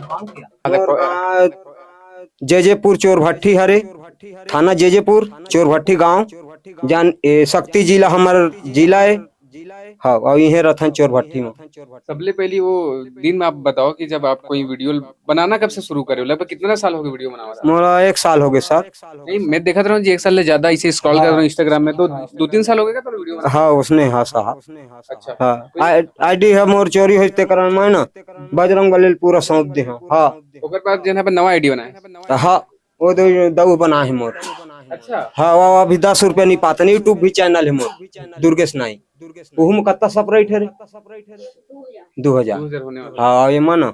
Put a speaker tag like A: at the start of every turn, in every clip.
A: और जेजेपुर चोरभट्टी हरे, थाना जेजेपुर चोरभट्टी गांव, जान शक्ति जिला हमार जिला है। हाँ, और यही रहथन चोरभट्टी में।
B: सबले पहली वो दिन में आप बताओ कि जब आप कोई वीडियो बनाना कब से शुरू करे हो, लगभग कितना साल हो गए वीडियो बना रहा?
A: मोरा 1 साल हो गए सर।
B: नहीं, मैं देखा था जी 1 साल से ज्यादा इसे स्क्रॉल कर रहा हूँ इंस्टाग्राम में, तो 2-3 साल हो गए क्या तो वीडियो बना?
A: हाँ उसने, हाँ साहब।
B: अच्छा।
A: हाँ, आईडी है मोर चोरी होते कारण मैं ना बजरंग बली पूरा सौंप दे हूँ। हाँ
B: ओकर बाद जो है नवा आईडी बनाए।
A: हाँ, वो दो बना है मोर।
B: अच्छा।
A: हाँ वो अभी 10 रुपया नहीं पाते, यूट्यूब भी चैनल है मोर, दुर्गेश नाई। ओहू में कत्ता सेपरेट है रे, 2000।
B: 2000 होने वाला
A: हाँ ये माना,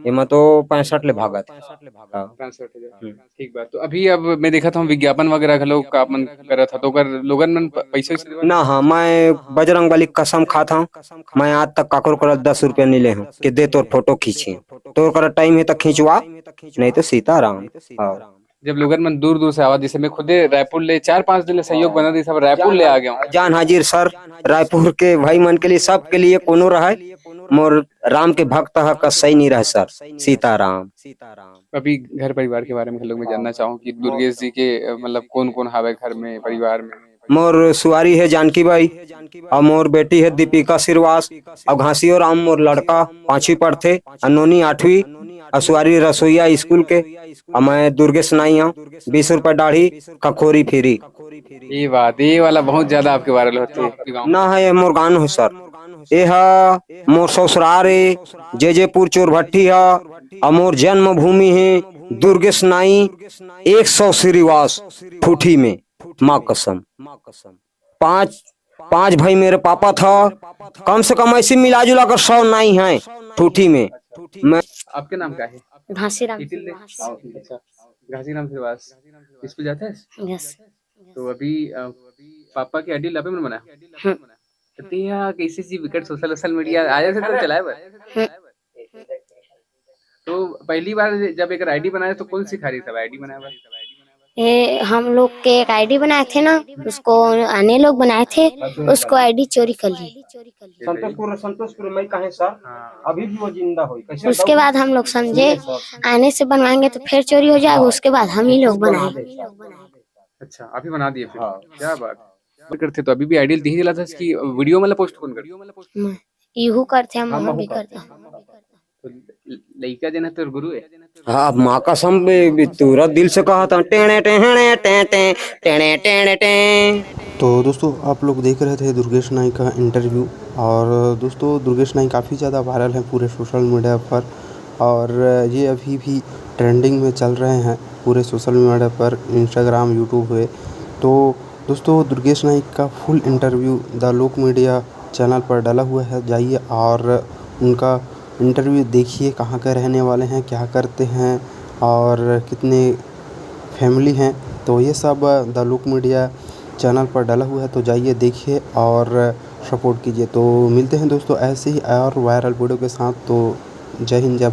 A: ये में तो 65 ले भागत। हाँ।
B: 65,000। ठीक बात। तो अभी अब मैं देखा था विज्ञापन वगैरह का लोग का मन कर रहा था, तो अगर लोगन मन पैसे
A: ना हाँ, मैं बजरंग बली कसम खाता हूँ, मैं आज तक काकर कर 10 रुपया नहीं ले हूँ कि दे तोर फोटो खींची। तोर कर टाइम है तो खींचवा, नहीं तो सीताराम। हाँ।
B: जब लोगन मन दूर दूर से आवा, जैसे मैं खुदे रायपुर ले 4-5 दिन ले सहयोग बना दी, सब रायपुर ले आ गया हूँ।
A: जान हाजिर सर, रायपुर के भाई मन के लिए, सब के लिए कोनो रहा मोर राम के भक्त का सही नहीं रहे सर, सीताराम।
B: अभी घर परिवार के बारे में लोग मैं जानना चाहूँ कि दुर्गेश जी के मतलब कौन कौन हावे घर में, परिवार में?
A: मोर सुआरी है जानकी बाई, और मोर बेटी है दीपिका सिरवास, और घासी और राम मोर लड़का 5वीं पढ़ते, अनोनी 8वीं, और सुआरी रसोईया स्कूल के। और मैं दुर्गेश नाई हूँ, 20 रुपये दाढ़ी खखोरी फिरी।
B: ये बात, ये वाला बहुत ज्यादा आपके बारे में होती है आपके गाँव में।
A: ना है, ये मोर गान है सर। ये है मोर ससुराल है जेजेपुर चोरभट्टी है, और मोर जन्म भूमि है दुर्गेश नाई 100 श्रीवास ठूठी में। माँ कसम, पांच पांच भाई मेरे पापा था, कम से कम ऐसे मिला जुला कर 100 नाई है ठूठी में। मैं
B: आपके नाम क्या है?
C: घासीराम।
B: अच्छा, घासीराम श्रीवास। स्कूल जाते हैं?
C: यस।
B: तो अभी पापा की आईडी लापे में बना
C: हम्म।
B: तो यहाँ कैसी सी विकट सोशल मीडिया आया से तो चलाए बस। तो पहली बार जब एक आईडी बनाया तो कौन सिखा रही सब आईडी बनाया बस?
C: ये हम लोग के एक आईडी बनाए थे ना, उसको अन्य लोग बनाए थे, उसको आईडी चोरी कर ली।
A: संतोषपुर में कहे सर, अभी भी वो जिंदा हो।
C: उसके बाद हम लोग समझे आने से बनवाएंगे तो फिर चोरी हो जाएगा, उसके बाद हम ही लोग बनाए।
B: अच्छा, अभी बना दिए फिर? क्या बात करते, तो अभी भी आइडियल नहीं दिला था इसकी वीडियो मतलब पोस्ट कौन कर?
C: यूं करते हम भी करते हैं।
B: तो लड़का जन है तो गुरु है।
A: हाँ माँ कसम पूरा दिल से कहा था, टेणे टेणे टेणे टेणे टेणे टें।
D: तो दोस्तों आप लोग देख रहे थे दुर्गेश नाई का इंटरव्यू। और दोस्तों दुर्गेश नाई काफ़ी ज़्यादा वायरल है पूरे सोशल मीडिया पर, और ये अभी भी ट्रेंडिंग में चल रहे हैं पूरे सोशल मीडिया पर, इंस्टाग्राम, यूट्यूब हुए। तो दोस्तों दुर्गेश नाई का फुल इंटरव्यू द लोक मीडिया चैनल पर डाला हुआ है, जाइए और उनका इंटरव्यू देखिए, कहाँ के रहने वाले हैं, क्या करते हैं और कितने फैमिली हैं। तो ये सब द लोक मीडिया चैनल पर डाला हुआ है, तो जाइए देखिए और सपोर्ट कीजिए। तो मिलते हैं दोस्तों ऐसे ही और वायरल वीडियो के साथ। तो जय हिंद, जय